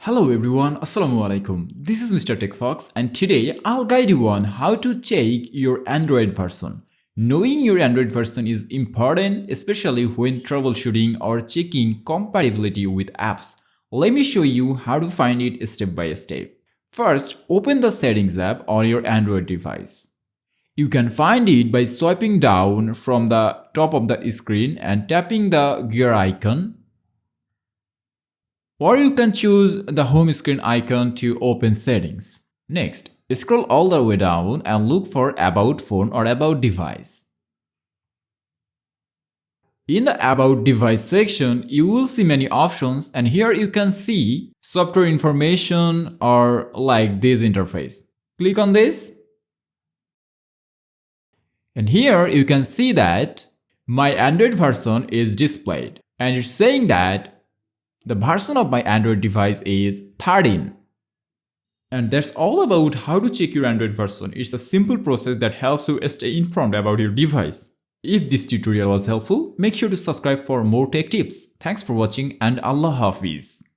Hello everyone, Assalamu alaikum. This is Mr. TECHFOX and today I'll guide you on how to check your Android version. Knowing your Android version is important, especially when troubleshooting or checking compatibility with apps. Let me show you how to find it step by step. First, open the Settings app on your Android device. You can find it by swiping down from the top of the screen and tapping the gear icon. Or you can choose the home screen icon to open settings. Next, scroll all the way down and look for About Phone or About Device. In the About Device section, you will see many options and here you can see software information or like this interface. Click on this. And here you can see that my Android version is displayed and it's saying that the version of my Android device is 13. And that's all about how to check your Android version. It's a simple process that helps you stay informed about your device. If this tutorial was helpful, make sure to subscribe for more tech tips. Thanks for watching and Allah Hafiz.